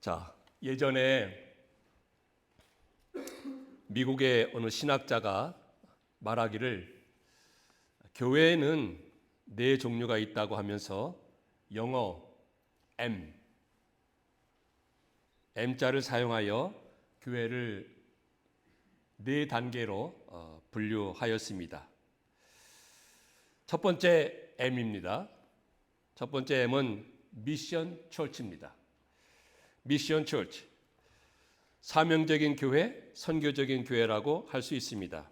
자, 예전에 미국의 어느 신학자가 말하기를 교회에는 네 종류가 있다고 하면서 영어 M자를 사용하여 교회를 네 단계로 분류하였습니다. 첫 번째 M입니다. 첫 번째 M은 미션 처치입니다. 미션 처치, 사명적인 교회, 선교적인 교회라고 할 수 있습니다.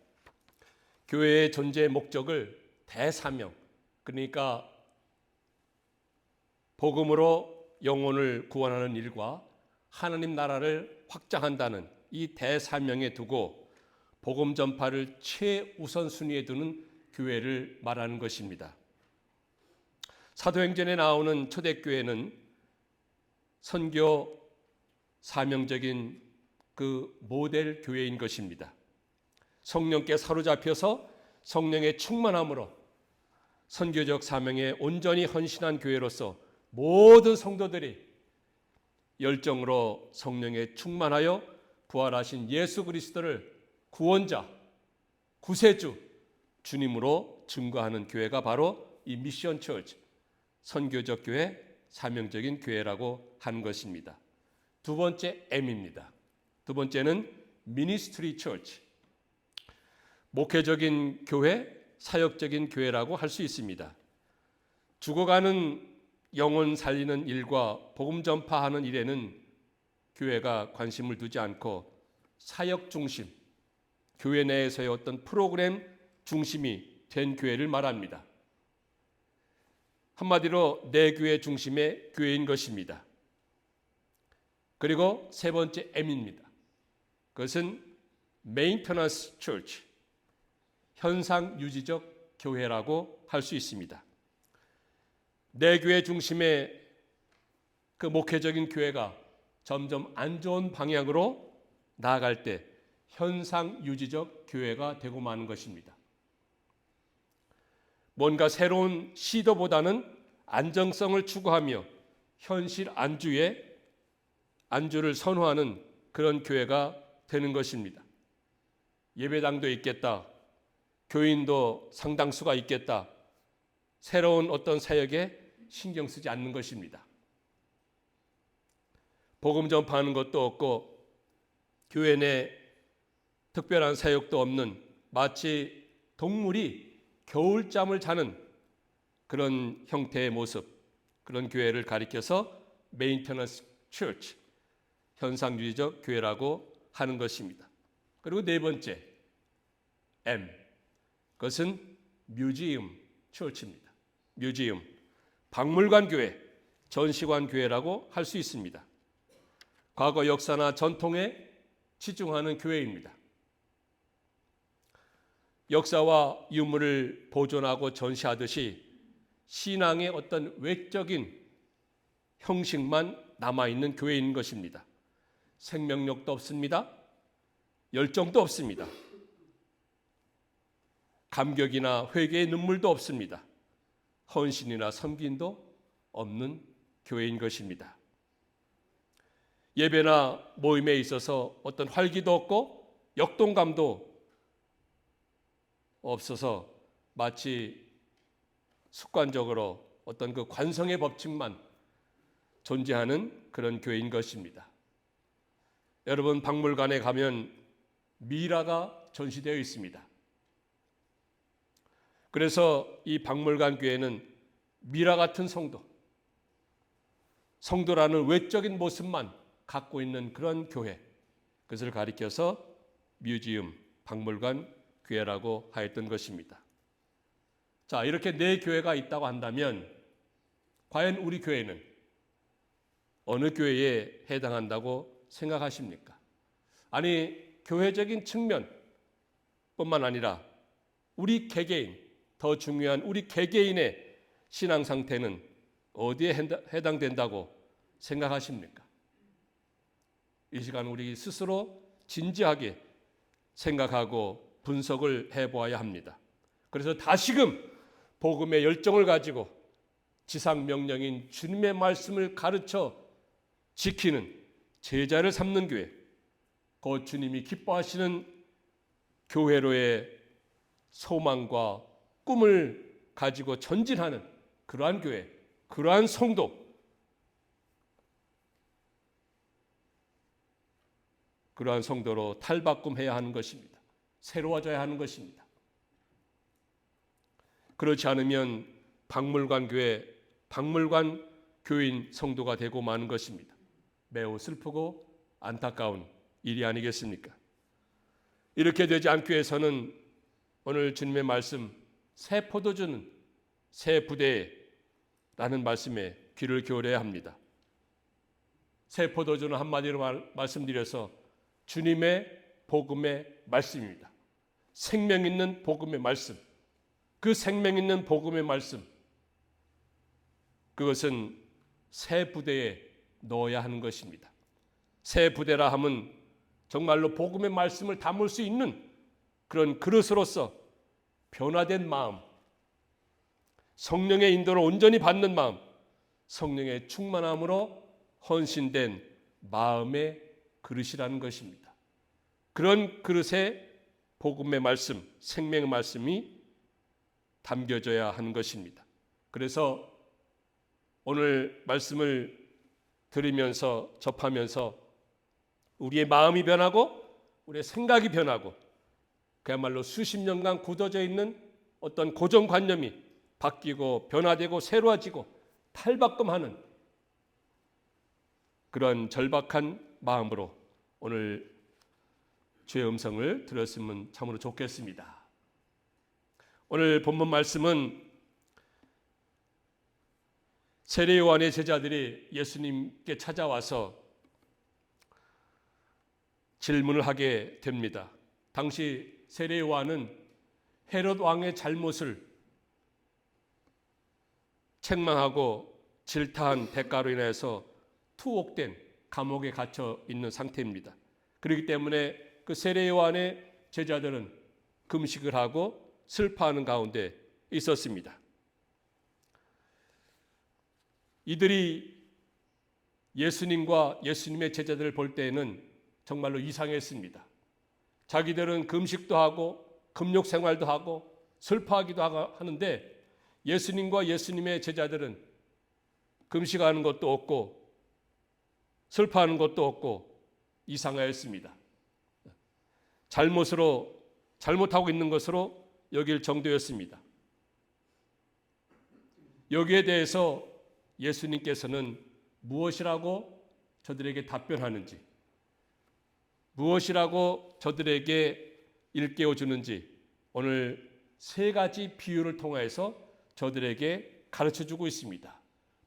교회의 존재의 목적을 대사명, 그러니까 복음으로 영혼을 구원하는 일과 하나님 나라를 확장한다는 이 대사명에 두고 복음 전파를 최우선순위에 두는 교회를 말하는 것입니다. 사도행전에 나오는 초대교회는 선교 사명적인 그 모델 교회인 것입니다. 성령께 사로잡혀서 성령의 충만함으로 선교적 사명에 온전히 헌신한 교회로서 모든 성도들이 열정으로 성령에 충만하여 부활하신 예수 그리스도를 구원자, 구세주, 주님으로 증거하는 교회가 바로 이 미션 처치, 선교적 교회, 사명적인 교회라고 하는 것입니다. 두 번째 M입니다. 두 번째는 미니스트리 처치, 목회적인 교회, 사역적인 교회라고 할 수 있습니다. 죽어가는 영혼 살리는 일과 복음 전파하는 일에는 교회가 관심을 두지 않고 사역 중심, 교회 내에서의 어떤 프로그램 중심이 된 교회를 말합니다. 한마디로 내 교회 중심의 교회인 것입니다. 그리고 세 번째 M입니다. 그것은 Maintenance Church, 현상 유지적 교회라고 할 수 있습니다. 내 교회 중심의 그 목회적인 교회가 점점 안 좋은 방향으로 나아갈 때 현상 유지적 교회가 되고 마는 것입니다. 뭔가 새로운 시도보다는 안정성을 추구하며 현실 안주를 선호하는 그런 교회가 되는 것입니다. 예배당도 있겠다. 교인도 상당수가 있겠다. 새로운 어떤 사역에 신경 쓰지 않는 것입니다. 복음 전파하는 것도 없고 교회 내 특별한 사역도 없는 마치 동물이 겨울잠을 자는 그런 형태의 모습, 그런 교회를 가리켜서 메인터넌스 처치, 현상유지적 교회라고 하는 것입니다. 그리고 네 번째 M, 그것은 뮤지엄 처치입니다. 뮤지엄, 박물관 교회, 전시관 교회라고 할 수 있습니다. 과거 역사나 전통에 치중하는 교회입니다. 역사와 유물을 보존하고 전시하듯이 신앙의 어떤 외적인 형식만 남아있는 교회인 것입니다. 생명력도 없습니다. 열정도 없습니다. 감격이나 회개의 눈물도 없습니다. 헌신이나 섬김도 없는 교회인 것입니다. 예배나 모임에 있어서 어떤 활기도 없고 역동감도 없어서 마치 습관적으로 어떤 그 관성의 법칙만 존재하는 그런 교회인 것입니다. 여러분, 박물관에 가면 미라가 전시되어 있습니다. 그래서 이 박물관 교회는 미라 같은 성도라는 외적인 모습만 갖고 있는 그런 교회, 그것을 가리켜서 뮤지엄, 박물관 교회라고 하였던 것입니다. 자, 이렇게 네 교회가 있다고 한다면 과연 우리 교회는 어느 교회에 해당한다고 생각하십니까? 아니, 교회적인 측면뿐만 아니라 우리 개개인, 더 중요한 우리 개개인의 신앙 상태는 어디에 해당된다고 생각하십니까? 이 시간 우리 스스로 진지하게 생각하고 분석을 해보아야 합니다. 그래서 다시금 복음의 열정을 가지고 지상명령인 주님의 말씀을 가르쳐 지키는 제자를 삼는 교회, 곧 주님이 기뻐하시는 교회로의 소망과 꿈을 가지고 전진하는 그러한 교회, 그러한 성도, 그러한 성도로 탈바꿈해야 하는 것입니다. 새로워져야 하는 것입니다. 그렇지 않으면 박물관 교회, 박물관 교인 성도가 되고 마는 것입니다. 매우 슬프고 안타까운 일이 아니겠습니까? 이렇게 되지 않기 위해서는 오늘 주님의 말씀, 새 포도주는 새 부대라는 말씀에 귀를 기울여야 합니다. 새 포도주는 한마디로 말씀드려서 주님의 복음의 말씀입니다. 생명 있는 복음의 말씀. 그 생명 있는 복음의 말씀, 그것은 새 부대에 넣어야 하는 것입니다. 새 부대라 함은 정말로 복음의 말씀을 담을 수 있는 그런 그릇으로서 변화된 마음, 성령의 인도를 온전히 받는 마음, 성령의 충만함으로 헌신된 마음의 그릇이라는 것입니다. 그런 그릇에 복음의 말씀, 생명의 말씀이 담겨져야 하는 것입니다. 그래서 오늘 말씀을 들으면서 접하면서 우리의 마음이 변하고 우리의 생각이 변하고 그야말로 수십 년간 굳어져 있는 어떤 고정관념이 바뀌고 변화되고 새로워지고 탈바꿈하는 그런 절박한 마음으로 오늘 주의 음성을 들었으면 참으로 좋겠습니다. 오늘 본문 말씀은 세례 요한의 제자들이 예수님께 찾아와서 질문을 하게 됩니다. 당시 세례 요한은 헤롯 왕의 잘못을 책망하고 질타한 대가로 인해서 투옥된 감옥에 갇혀 있는 상태입니다. 그렇기 때문에 그 세례 요한의 제자들은 금식을 하고 슬퍼하는 가운데 있었습니다. 이들이 예수님과 예수님의 제자들을 볼 때에는 정말로 이상했습니다. 자기들은 금식도 하고 금욕 생활도 하고 슬퍼하기도 하는데 예수님과 예수님의 제자들은 금식하는 것도 없고 슬퍼하는 것도 없고 이상하였습니다. 잘못하고 있는 것으로 여길 정도였습니다. 여기에 대해서 예수님께서는 무엇이라고 저들에게 답변하는지, 무엇이라고 저들에게 일깨워 주는지 오늘 세 가지 비유를 통해서 저들에게 가르쳐 주고 있습니다.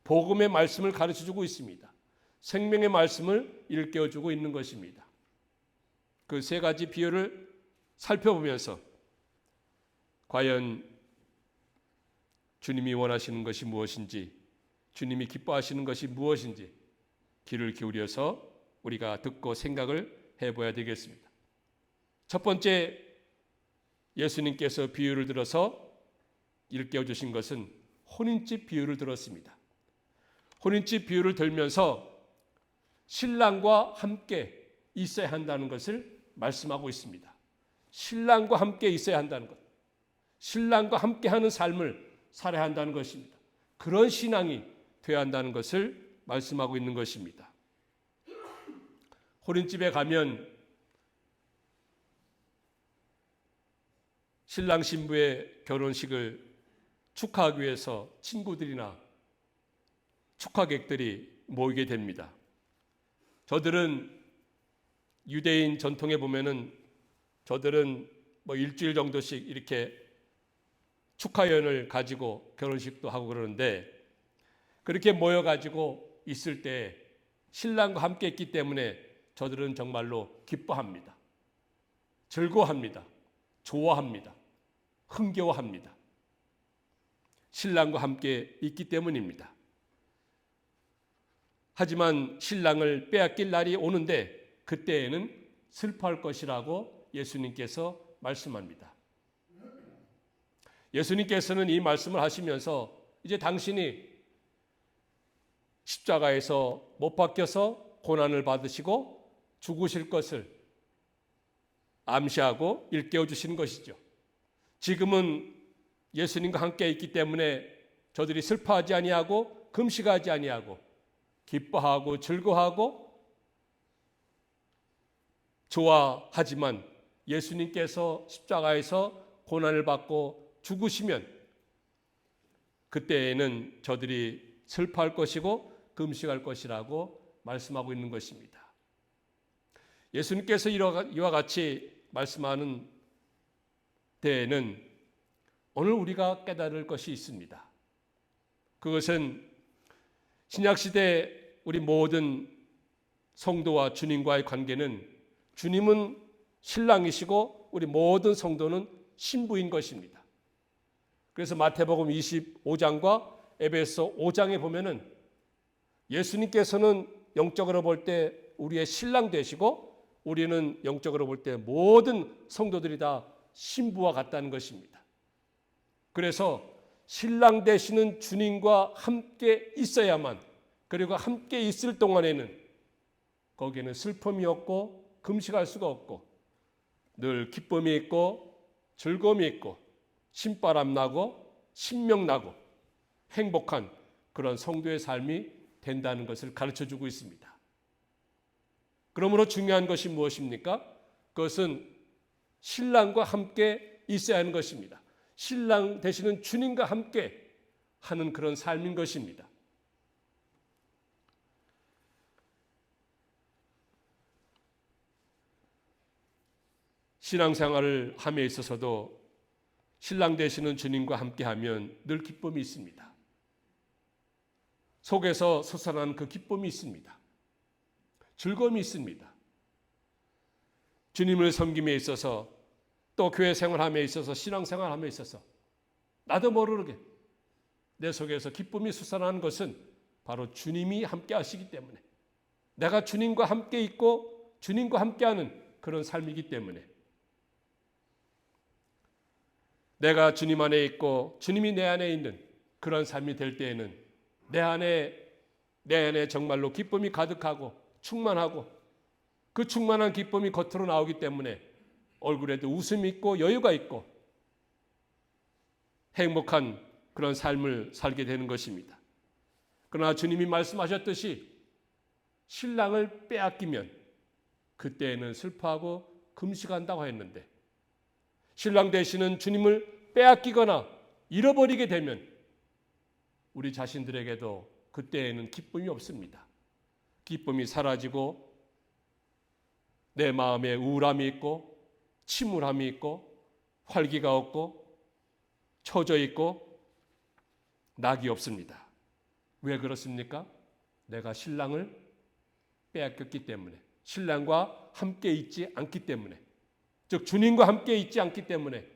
복음의 말씀을 가르쳐 주고 있습니다. 생명의 말씀을 일깨워 주고 있는 것입니다. 그 세 가지 비유를 살펴보면서 과연 주님이 원하시는 것이 무엇인지, 주님이 기뻐하시는 것이 무엇인지 귀를 기울여서 우리가 듣고 생각을 해봐야 되겠습니다. 첫 번째, 예수님께서 비유를 들어서 일깨워 주신 것은 혼인집 비유를 들었습니다. 혼인집 비유를 들면서 신랑과 함께 있어야 한다는 것을 말씀하고 있습니다. 신랑과 함께 있어야 한다는 것, 신랑과 함께하는 삶을 살아야 한다는 것입니다. 그런 신앙이 되어야 한다는 것을 말씀하고 있는 것입니다. 혼인집에 가면 신랑 신부의 결혼식을 축하하기 위해서 친구들이나 축하객들이 모이게 됩니다. 저들은 유대인 전통에 보면은 저들은 일주일 정도씩 이렇게 축하연을 가지고 결혼식도 하고 그러는데 그렇게 모여가지고 있을 때 신랑과 함께 있기 때문에 저들은 정말로 기뻐합니다. 즐거워합니다. 좋아합니다. 흥겨워합니다. 신랑과 함께 있기 때문입니다. 하지만 신랑을 빼앗길 날이 오는데 그때에는 슬퍼할 것이라고 예수님께서 말씀합니다. 예수님께서는 이 말씀을 하시면서 이제 당신이 십자가에서 못 박혀서 고난을 받으시고 죽으실 것을 암시하고 일깨워 주시는 것이죠. 지금은 예수님과 함께 있기 때문에 저들이 슬퍼하지 아니하고 금식하지 아니하고 기뻐하고 즐거워하고 좋아하지만 예수님께서 십자가에서 고난을 받고 죽으시면 그때에는 저들이 슬퍼할 것이고 금식할 것이라고 말씀하고 있는 것입니다. 예수님께서 이와 같이 말씀하는 때에는 오늘 우리가 깨달을 것이 있습니다. 그것은 신약시대 우리 모든 성도와 주님과의 관계는 주님은 신랑이시고 우리 모든 성도는 신부인 것입니다. 그래서 마태복음 25장과 에베소 5장에 보면은 예수님께서는 영적으로 볼 때 우리의 신랑 되시고 우리는 영적으로 볼 때 모든 성도들이 다 신부와 같다는 것입니다. 그래서 신랑 되시는 주님과 함께 있어야만, 그리고 함께 있을 동안에는 거기에는 슬픔이 없고 금식할 수가 없고 늘 기쁨이 있고 즐거움이 있고 신바람 나고 신명 나고 행복한 그런 성도의 삶이 된다는 것을 가르쳐주고 있습니다. 그러므로 중요한 것이 무엇입니까? 그것은 신랑과 함께 있어야 하는 것입니다. 신랑 되시는 주님과 함께 하는 그런 삶인 것입니다. 신앙생활을 함에 있어서도 신랑 되시는 주님과 함께하면 늘 기쁨이 있습니다. 속에서 솟아나는 그 기쁨이 있습니다. 즐거움이 있습니다. 주님을 섬김에 있어서 또 교회 생활함에 있어서 신앙생활함에 있어서 나도 모르게 내 속에서 기쁨이 솟아나는 것은 바로 주님이 함께 하시기 때문에 내가 주님과 함께 있고 주님과 함께하는 그런 삶이기 때문에 내가 주님 안에 있고 주님이 내 안에 있는 그런 삶이 될 때에는 내 안에 정말로 기쁨이 가득하고 충만하고 그 충만한 기쁨이 겉으로 나오기 때문에 얼굴에도 웃음이 있고 여유가 있고 행복한 그런 삶을 살게 되는 것입니다. 그러나 주님이 말씀하셨듯이 신랑을 빼앗기면 그때에는 슬퍼하고 금식한다고 했는데 신랑 되시는 주님을 빼앗기거나 잃어버리게 되면 우리 자신들에게도 그때에는 기쁨이 없습니다. 기쁨이 사라지고 내 마음에 우울함이 있고 침울함이 있고 활기가 없고 처져 있고 낙이 없습니다. 왜 그렇습니까? 내가 신랑을 빼앗겼기 때문에 신랑과 함께 있지 않기 때문에 즉 주님과 함께 있지 않기 때문에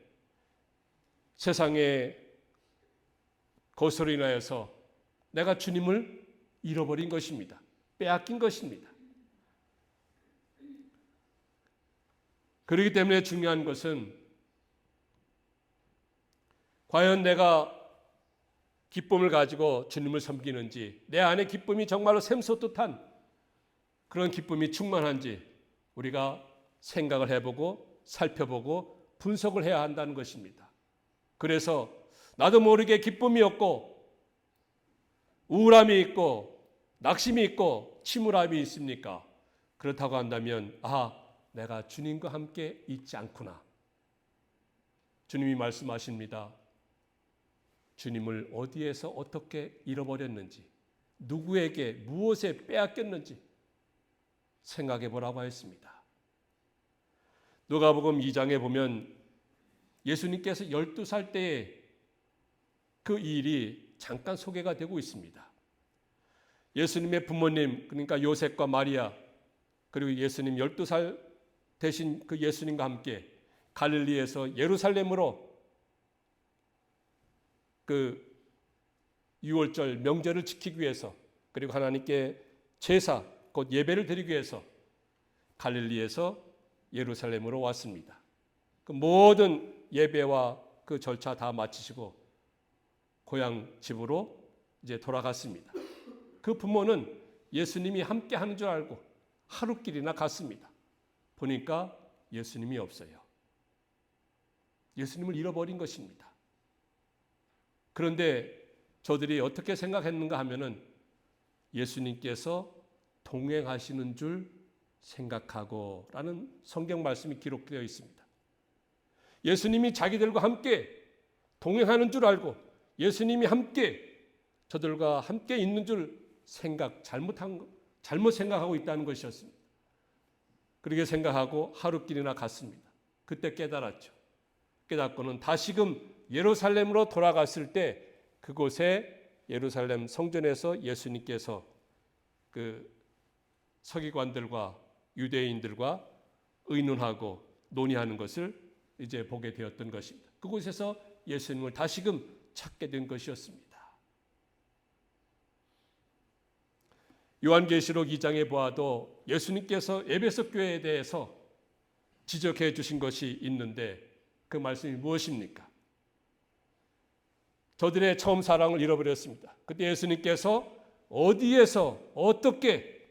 세상의 것으로 인하여서 내가 주님을 잃어버린 것입니다. 빼앗긴 것입니다. 그렇기 때문에 중요한 것은 과연 내가 기쁨을 가지고 주님을 섬기는지 내 안에 기쁨이 정말로 샘솟듯한 그런 기쁨이 충만한지 우리가 생각을 해보고 살펴보고 분석을 해야 한다는 것입니다. 그래서 나도 모르게 기쁨이 없고 우울함이 있고 낙심이 있고 침울함이 있습니까? 그렇다고 한다면 내가 주님과 함께 있지 않구나. 주님이 말씀하십니다. 주님을 어디에서 어떻게 잃어버렸는지 누구에게 무엇에 빼앗겼는지 생각해 보라고 했습니다. 누가복음 2장에 보면 예수님께서 12살 때에 그 일이 잠깐 소개가 되고 있습니다. 예수님의 부모님 그러니까 요셉과 마리아 그리고 예수님 12살 되신 그 예수님과 함께 갈릴리에서 예루살렘으로 그 유월절 명절을 지키기 위해서 그리고 하나님께 제사 곧 예배를 드리기 위해서 갈릴리에서 예루살렘으로 왔습니다. 그 모든 예배와 그 절차 다 마치시고 고향 집으로 이제 돌아갔습니다. 그 부모는 예수님이 함께 하는 줄 알고 하루길이나 갔습니다. 보니까 예수님이 없어요. 예수님을 잃어버린 것입니다. 그런데 저들이 어떻게 생각했는가 하면은 예수님께서 동행하시는 줄 생각하고 라는 성경 말씀이 기록되어 있습니다. 예수님이 자기들과 함께 동행하는 줄 알고 예수님이 함께 저들과 함께 있는 줄 잘못 생각하고 있다는 것이었습니다. 그렇게 생각하고 하루길이나 갔습니다. 그때 깨달았죠. 깨닫고는 다시금 예루살렘으로 돌아갔을 때 그곳에 예루살렘 성전에서 예수님께서 그 서기관들과 유대인들과 의논하고 논의하는 것을 이제 보게 되었던 것입니다. 그곳에서 예수님을 다시금 찾게 된 것이었습니다. 요한계시록 2장에 보아도 예수님께서 에베소 교회에 대해서 지적해 주신 것이 있는데 그 말씀이 무엇입니까? 저들의 처음 사랑을 잃어버렸습니다. 그때 예수님께서 어디에서 어떻게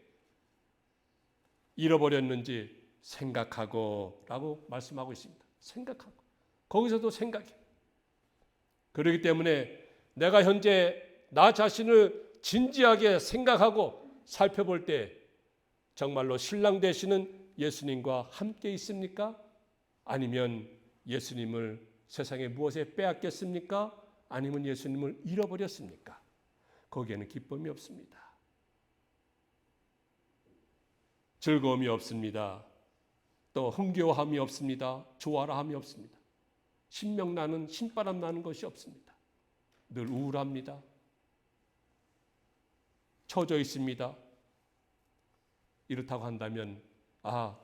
잃어버렸는지 생각하고 라고 말씀하고 있습니다. 생각하고. 거기서도 생각해. 그렇기 때문에 내가 현재 나 자신을 진지하게 생각하고 살펴볼 때 정말로 신랑 되시는 예수님과 함께 있습니까? 아니면 예수님을 세상에 무엇에 빼앗겼습니까? 아니면 예수님을 잃어버렸습니까? 거기에는 기쁨이 없습니다. 즐거움이 없습니다. 또 흥겨움이 없습니다. 조화라함이 없습니다. 신명나는 신바람 나는 것이 없습니다. 늘 우울합니다. 처져 있습니다. 이렇다고 한다면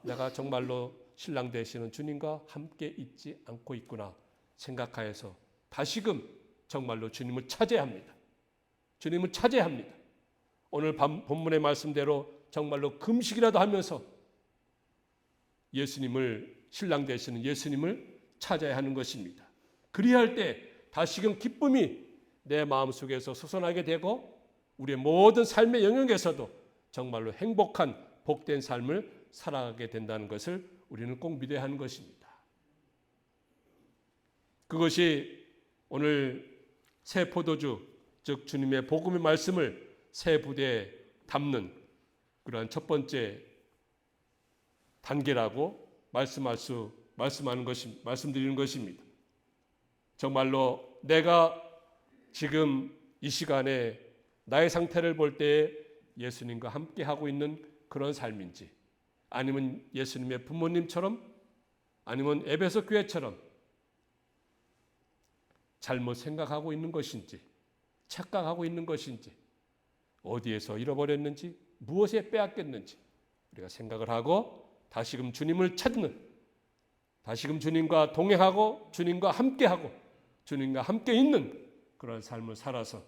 내가 정말로 신랑 되시는 주님과 함께 있지 않고 있구나 생각하여서 다시금 정말로 주님을 찾아야 합니다. 주님을 찾아야 합니다. 오늘 본문의 말씀대로 정말로 금식이라도 하면서 예수님을 신랑 되시는 예수님을 찾아야 하는 것입니다. 그리야 할 때 다시금 기쁨이 내 마음속에서 솟아나게 되고 우리의 모든 삶의 영역에서도 정말로 행복한 복된 삶을 살아가게 된다는 것을 우리는 꼭 믿어야 하는 것입니다. 그것이 오늘 새 포도주, 즉 주님의 복음의 말씀을 새 부대에 담는 그러한 첫 번째 단계라고 말씀드리는 것입니다. 정말로 내가 지금 이 시간에 나의 상태를 볼 때에 예수님과 함께 하고 있는 그런 삶인지, 아니면 예수님의 부모님처럼, 아니면 에베소 교회처럼 잘못 생각하고 있는 것인지, 착각하고 있는 것인지, 어디에서 잃어버렸는지, 무엇에 빼앗겼는지 우리가 생각을 하고 다시금 주님을 찾는, 다시금 주님과 동행하고 주님과 함께하고 주님과 함께 있는 그런 삶을 살아서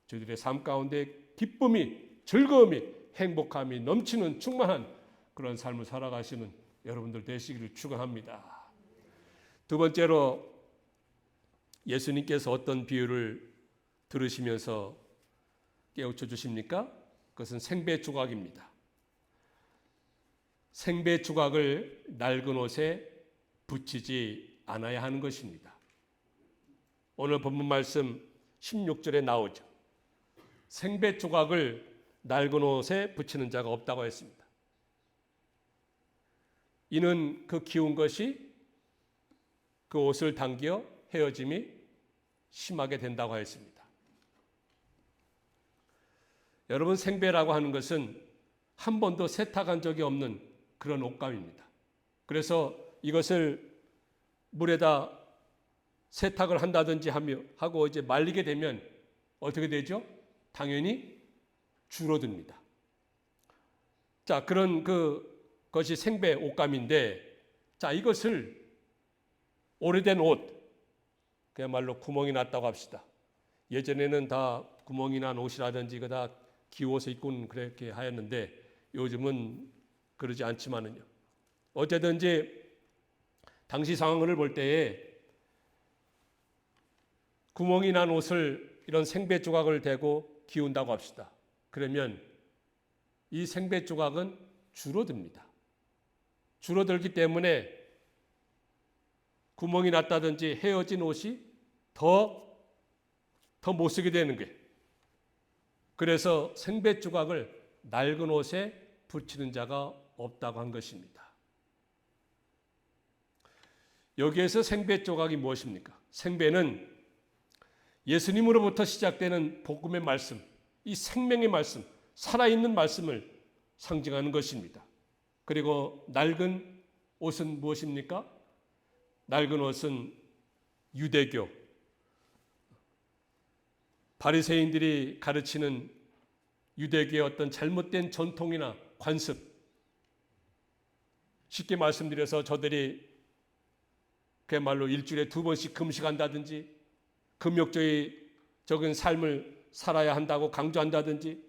저희들의 삶 가운데 기쁨이, 즐거움이, 행복함이 넘치는 충만한 그런 삶을 살아가시는 여러분들 되시기를 축원합니다. 두 번째로 예수님께서 어떤 비유를 들으시면서 깨우쳐 주십니까? 그것은 생배 조각입니다. 생배 조각을 낡은 옷에 붙이지 않아야 하는 것입니다. 오늘 본문 말씀 16절에 나오죠. 생배 조각을 낡은 옷에 붙이는 자가 없다고 했습니다. 이는 그 기운 것이 그 옷을 당겨 헤어짐이 심하게 된다고 했습니다. 여러분, 생배라고 하는 것은 한 번도 세탁한 적이 없는 그런 옷감입니다. 그래서 이것을 물에다 세탁을 한다든지 하고 이제 말리게 되면 어떻게 되죠? 당연히 줄어듭니다. 자, 그런 그것이 생배 옷감인데, 자, 이것을 오래된 옷, 그야말로 구멍이 났다고 합시다. 예전에는 다 구멍이 난 옷이라든지 이거 다 기워서 입고는 그렇게 하였는데 요즘은 그러지 않지만은요. 어쨌든지 당시 상황을 볼 때에 구멍이 난 옷을 이런 생배 조각을 대고 기운다고 합시다. 그러면 이 생배 조각은 줄어듭니다. 줄어들기 때문에 구멍이 났다든지 헤어진 옷이 더 못 쓰게 되는 거예요. 그래서 생배 조각을 낡은 옷에 붙이는 자가 없다고 한 것입니다. 여기에서 생배 조각이 무엇입니까? 생배는 예수님으로부터 시작되는 복음의 말씀, 이 생명의 말씀, 살아있는 말씀을 상징하는 것입니다. 그리고 낡은 옷은 무엇입니까? 낡은 옷은 유대교, 바리새인들이 가르치는 유대교의 어떤 잘못된 전통이나 관습, 쉽게 말씀드려서 저들이 그야말로 일주일에 2번씩 금식한다든지 금욕적인 삶을 살아야 한다고 강조한다든지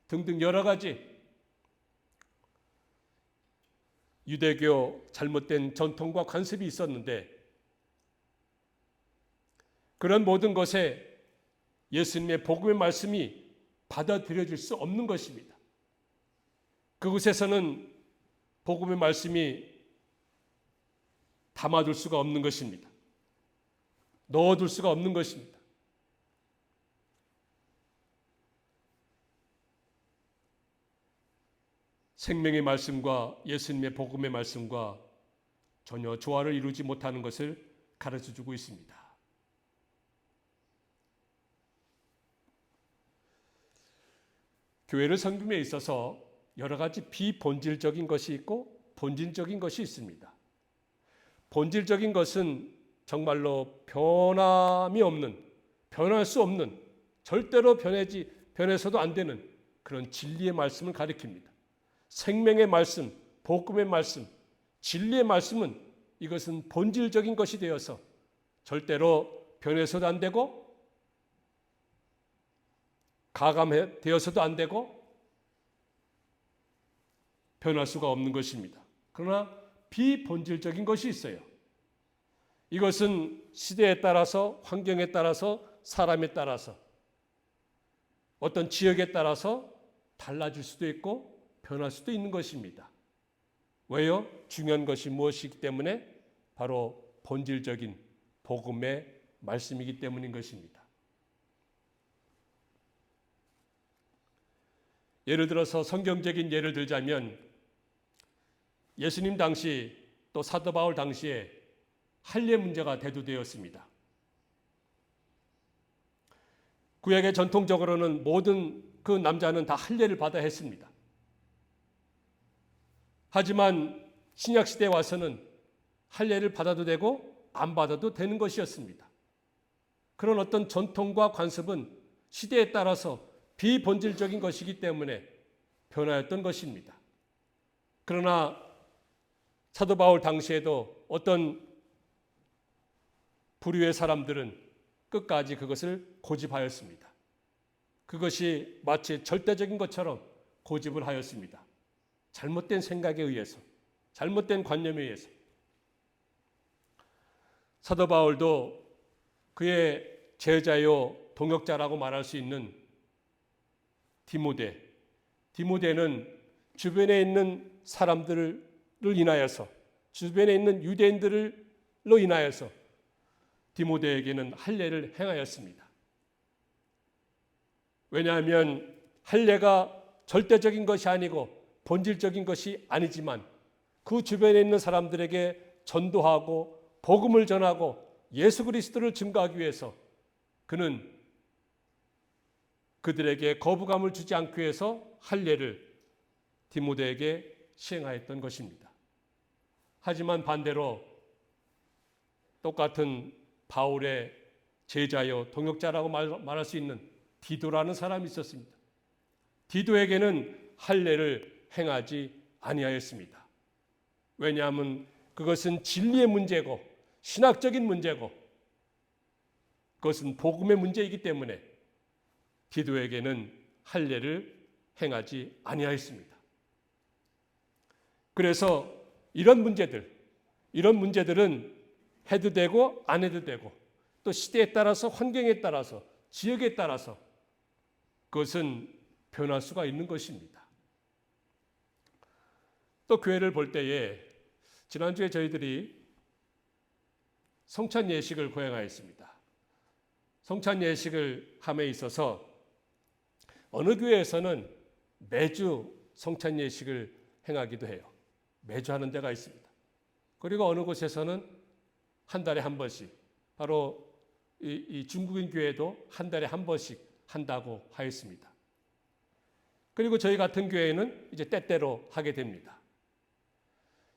등등 여러 가지 유대교 잘못된 전통과 관습이 있었는데 그런 모든 것에 예수님의 복음의 말씀이 받아들여질 수 없는 것입니다. 그곳에서는 복음의 말씀이 담아둘 수가 없는 것입니다. 넣어둘 수가 없는 것입니다. 생명의 말씀과 예수님의 복음의 말씀과 전혀 조화를 이루지 못하는 것을 가르쳐주고 있습니다. 교회를 섬김에 있어서 여러 가지 비본질적인 것이 있고 본질적인 것이 있습니다. 본질적인 것은 정말로 변함이 없는, 변할 수 없는, 절대로 변해서도 안 되는 그런 진리의 말씀을 가리킵니다. 생명의 말씀, 복음의 말씀, 진리의 말씀은 이것은 본질적인 것이 되어서 절대로 변해서도 안 되고 가감되어서도 안 되고 변할 수가 없는 것입니다. 그러나 비본질적인 것이 있어요. 이것은 시대에 따라서, 환경에 따라서, 사람에 따라서, 어떤 지역에 따라서 달라질 수도 있고 변할 수도 있는 것입니다. 왜요? 중요한 것이 무엇이기 때문에? 바로 본질적인 복음의 말씀이기 때문인 것입니다. 예를 들어서 성경적인 예를 들자면 예수님 당시 또 사도 바울 당시에 할례 문제가 대두되었습니다. 구약의 전통적으로는 모든 그 남자는 다 할례를 받아야 했습니다. 하지만 신약 시대에 와서는 할례를 받아도 되고 안 받아도 되는 것이었습니다. 그런 어떤 전통과 관습은 시대에 따라서 비본질적인 것이기 때문에 변화였던 것입니다. 그러나 사도 바울 당시에도 어떤 부류의 사람들은 끝까지 그것을 고집하였습니다. 그것이 마치 절대적인 것처럼 고집을 하였습니다. 잘못된 생각에 의해서, 잘못된 관념에 의해서. 사도 바울도 그의 제자요 동역자라고 말할 수 있는 디모데는 주변에 있는 사람들을 인하여서, 주변에 있는 유대인들로 인하여서 디모데에게는 할례를 행하였습니다. 왜냐하면 할례가 절대적인 것이 아니고 본질적인 것이 아니지만 그 주변에 있는 사람들에게 전도하고 복음을 전하고 예수 그리스도를 증거하기 위해서 그는 그들에게 거부감을 주지 않기 위해서 할례를 디모데에게 시행하였던 것입니다. 하지만 반대로 똑같은 바울의 제자요 동역자라고 말할 수 있는 디도라는 사람이 있었습니다. 디도에게는 할례를 행하지 아니하였습니다. 왜냐하면 그것은 진리의 문제고 신학적인 문제고 그것은 복음의 문제이기 때문에 디도에게는 할례를 행하지 아니하였습니다. 그래서 이런 문제들은 해도 되고 안 해도 되고 또 시대에 따라서 환경에 따라서 지역에 따라서 그것은 변할 수가 있는 것입니다. 또 교회를 볼 때에 지난주에 저희들이 성찬 예식을 거행하였습니다. 성찬 예식을 함에 있어서 어느 교회에서는 매주 성찬 예식을 행하기도 해요. 매주 하는 데가 있습니다. 그리고 어느 곳에서는 한 달에 한 번씩, 바로 이 중국인 교회도 한 달에 한 번씩 한다고 하였습니다. 그리고 저희 같은 교회는 이제 때때로 하게 됩니다.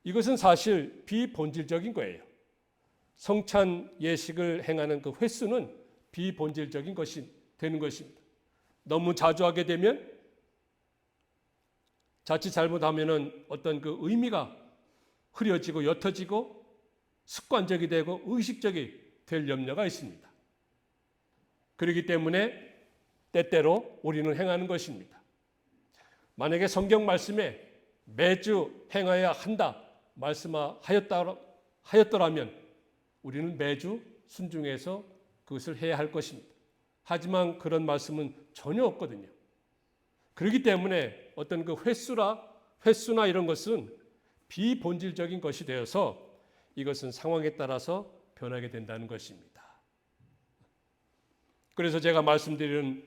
이것은 사실 비본질적인 거예요. 성찬 예식을 행하는 그 횟수는 비본질적인 것이 되는 것입니다. 너무 자주 하게 되면 자칫 잘못하면은 어떤 그 의미가 흐려지고 옅어지고 습관적이 되고 의식적이 될 염려가 있습니다. 그렇기 때문에 때때로 우리는 행하는 것입니다. 만약에 성경 말씀에 매주 행해야 한다 말씀하였더라면 우리는 매주 순종해서 그것을 해야 할 것입니다. 하지만 그런 말씀은 전혀 없거든요. 그렇기 때문에 어떤 그 횟수나 이런 것은 비본질적인 것이 되어서 이것은 상황에 따라서 변하게 된다는 것입니다. 그래서 제가 말씀드리는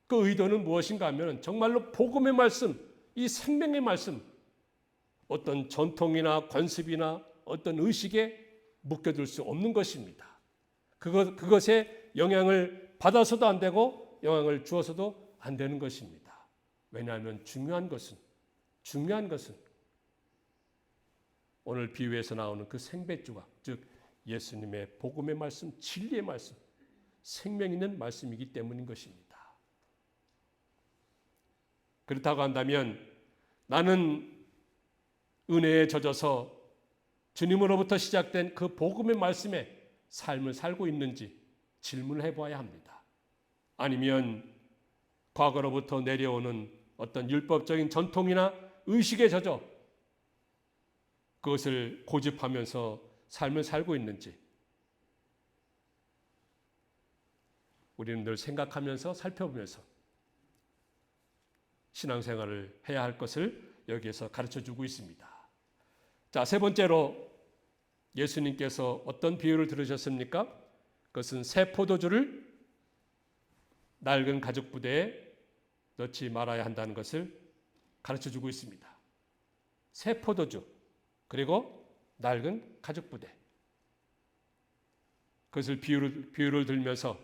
그 의도는 무엇인가 하면 정말로 복음의 말씀, 이 생명의 말씀, 어떤 전통이나 관습이나 어떤 의식에 묶여둘 수 없는 것입니다. 그것에 영향을 받아서도 안 되고 영향을 주어서도 안 되는 것입니다. 왜냐하면 중요한 것은 오늘 비유에서 나오는 그 생배조각, 즉 예수님의 복음의 말씀, 진리의 말씀, 생명 있는 말씀이기 때문인 것입니다. 그렇다고 한다면 나는 은혜에 젖어서 주님으로부터 시작된 그 복음의 말씀에 삶을 살고 있는지 질문을 해봐야 합니다. 아니면 과거로부터 내려오는 어떤 율법적인 전통이나 의식에 젖어 그것을 고집하면서 삶을 살고 있는지 우리는 늘 생각하면서 살펴보면서 신앙생활을 해야 할 것을 여기에서 가르쳐주고 있습니다. 자, 세 번째로 예수님께서 어떤 비유를 들으셨습니까? 그것은 새 포도주를 낡은 가죽 부대에 넣지 말아야 한다는 것을 가르쳐주고 있습니다. 새 포도주 그리고 낡은 가죽 부대, 그것을 비유를 들면서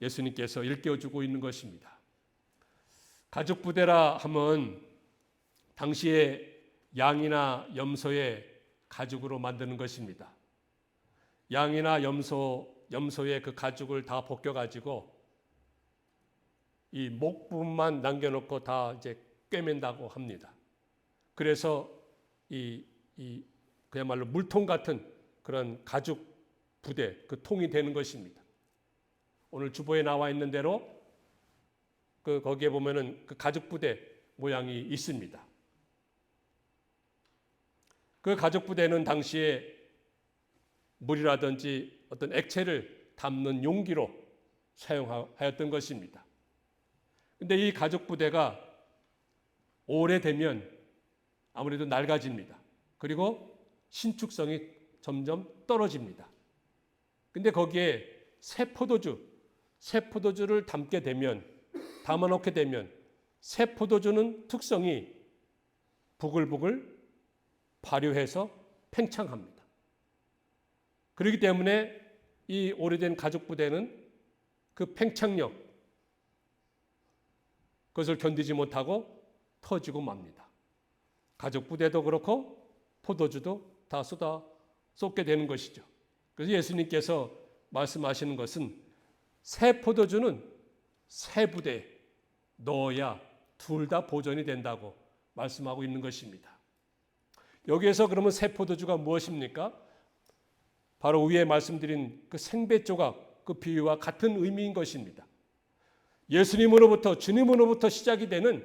예수님께서 일깨워주고 있는 것입니다. 가죽 부대라 하면 당시에 양이나 염소의 가죽으로 만드는 것입니다. 양이나 염소의 그 가죽을 다 벗겨가지고 이 목 부분만 남겨놓고 다 이제 꿰맨다고 합니다. 그래서 그야말로 물통 같은 그런 가죽 부대, 그 통이 되는 것입니다. 오늘 주보에 나와 있는 대로 거기에 보면은 그 가죽 부대 모양이 있습니다. 그 가죽 부대는 당시에 물이라든지 어떤 액체를 담는 용기로 사용하였던 것입니다. 근데 이 가죽 부대가 오래되면 아무래도 낡아집니다. 그리고 신축성이 점점 떨어집니다. 근데 거기에 새 포도주를 담아놓게 되면 새 포도주는 특성이 부글부글 발효해서 팽창합니다. 그렇기 때문에 이 오래된 가죽 부대는 그 팽창력, 그것을 견디지 못하고 터지고 맙니다. 가죽 부대도 그렇고 포도주도 다 쏟게 되는 것이죠. 그래서 예수님께서 말씀하시는 것은 새 포도주는 새 부대에 넣어야 둘 다 보존이 된다고 말씀하고 있는 것입니다. 여기에서 그러면 새 포도주가 무엇입니까? 바로 위에 말씀드린 그 생배조각, 그 비유와 같은 의미인 것입니다. 예수님으로부터, 주님으로부터 시작이 되는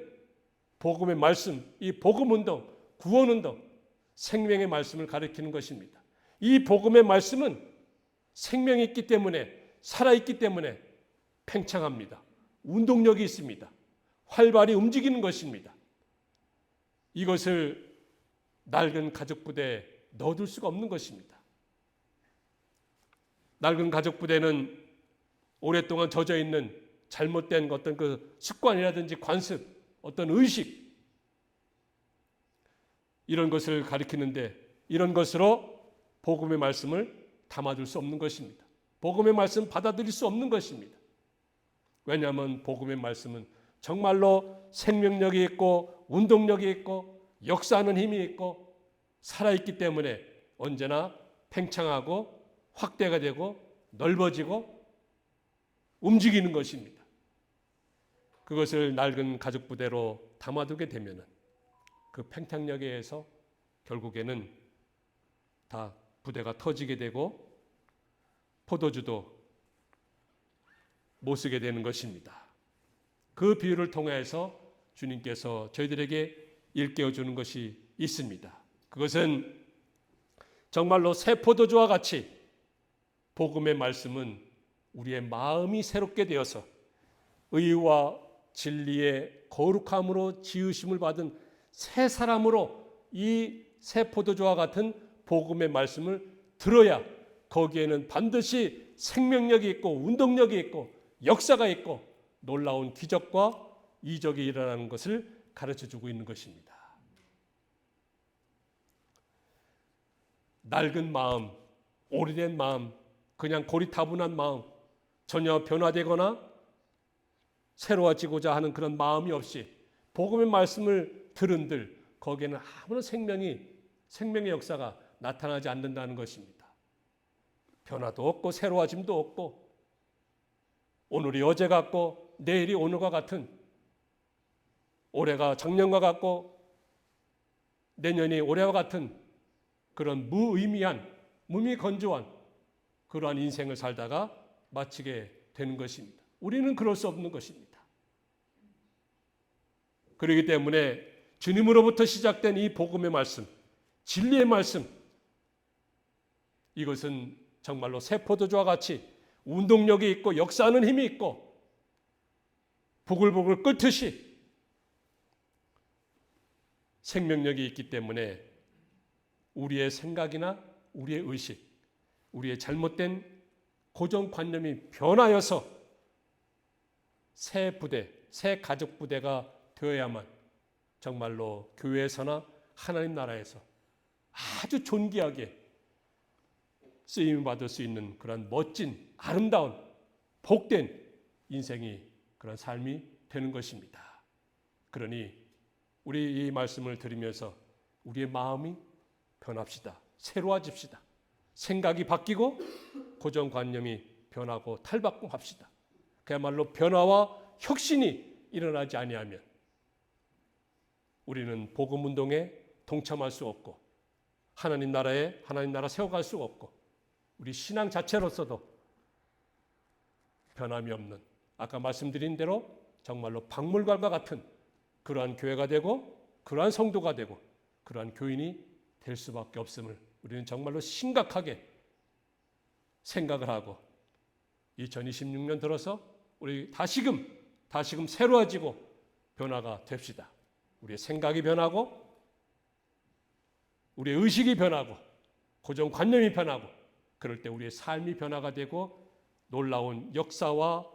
복음의 말씀, 이 복음운동, 구원운동, 생명의 말씀을 가리키는 것입니다. 이 복음의 말씀은 생명이 있기 때문에, 살아있기 때문에 팽창합니다. 운동력이 있습니다. 활발히 움직이는 것입니다. 이것을 낡은 가족 부대에 넣어둘 수가 없는 것입니다. 낡은 가족 부대는 오랫동안 젖어 있는 잘못된 어떤 그 습관이라든지 관습, 어떤 의식, 이런 것을 가리키는데, 이런 것으로 복음의 말씀을 담아둘 수 없는 것입니다. 복음의 말씀 받아들일 수 없는 것입니다. 왜냐하면 복음의 말씀은 정말로 생명력이 있고 운동력이 있고 역사하는 힘이 있고 살아있기 때문에 언제나 팽창하고 확대가 되고 넓어지고 움직이는 것입니다. 그것을 낡은 가족 부대로 담아두게 되면 그 팽창력에 의해서 결국에는 다 부대가 터지게 되고 포도주도 못 쓰게 되는 것입니다. 그 비유를 통해서 주님께서 저희들에게 일깨워 주는 것이 있습니다. 그것은 정말로 새 포도주와 같이 복음의 말씀은 우리의 마음이 새롭게 되어서 의와 진리의 거룩함으로 지으심을 받은 새 사람으로 이 새 포도주와 같은 복음의 말씀을 들어야 거기에는 반드시 생명력이 있고 운동력이 있고 역사가 있고 놀라운 기적과 이적이 일어나는 것을 가르쳐주고 있는 것입니다. 낡은 마음, 오래된 마음, 그냥 고리타분한 마음, 전혀 변화되거나 새로워지고자 하는 그런 마음이 없이 복음의 말씀을 들은들 거기에는 아무런 생명의 역사가 나타나지 않는다는 것입니다. 변화도 없고 새로워짐도 없고 오늘이 어제 같고 내일이 오늘과 같은, 올해가 작년과 같고 내년이 올해와 같은 그런 무의미한 무미건조한 그러한 인생을 살다가 마치게 되는 것입니다. 우리는 그럴 수 없는 것입니다. 그렇기 때문에 주님으로부터 시작된 이 복음의 말씀, 진리의 말씀, 이것은 정말로 새 포도주와 같이 운동력이 있고 역사하는 힘이 있고 보글보글 끓듯이 생명력이 있기 때문에 우리의 생각이나 우리의 의식, 우리의 잘못된 고정관념이 변하여서 새 부대, 새 가족 부대가 되어야만 정말로 교회에서나 하나님 나라에서 아주 존귀하게 쓰임을 받을 수 있는 그런 멋진 아름다운 복된 인생이, 그런 삶이 되는 것입니다. 그러니 우리 이 말씀을 들으면서 우리의 마음이 변합시다. 새로워집시다. 생각이 바뀌고 고정관념이 변하고 탈바꿈합시다. 그야말로 변화와 혁신이 일어나지 아니하면 우리는 복음운동에 동참할 수 없고 하나님 나라 세워갈 수 없고 우리 신앙 자체로서도 변함이 없는, 아까 말씀드린 대로 정말로 박물관과 같은 그러한 교회가 되고 그러한 성도가 되고 그러한 교인이 될 수밖에 없음을 우리는 정말로 심각하게 생각을 하고 2026년 들어서 우리 다시금 새로워지고 변화가 됩시다. 우리의 생각이 변하고 우리의 의식이 변하고 고정관념이 변하고 그럴 때 우리의 삶이 변화가 되고 놀라운 역사와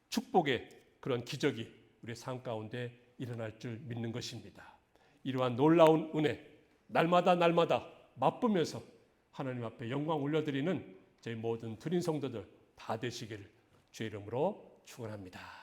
축복의 그런 기적이 우리의 삶 가운데 일어날 줄 믿는 것입니다. 이러한 놀라운 은혜 날마다 맛보면서 하나님 앞에 영광 올려드리는 저희 모든 드린 성도들 다 되시기를 주의 이름으로 축원합니다.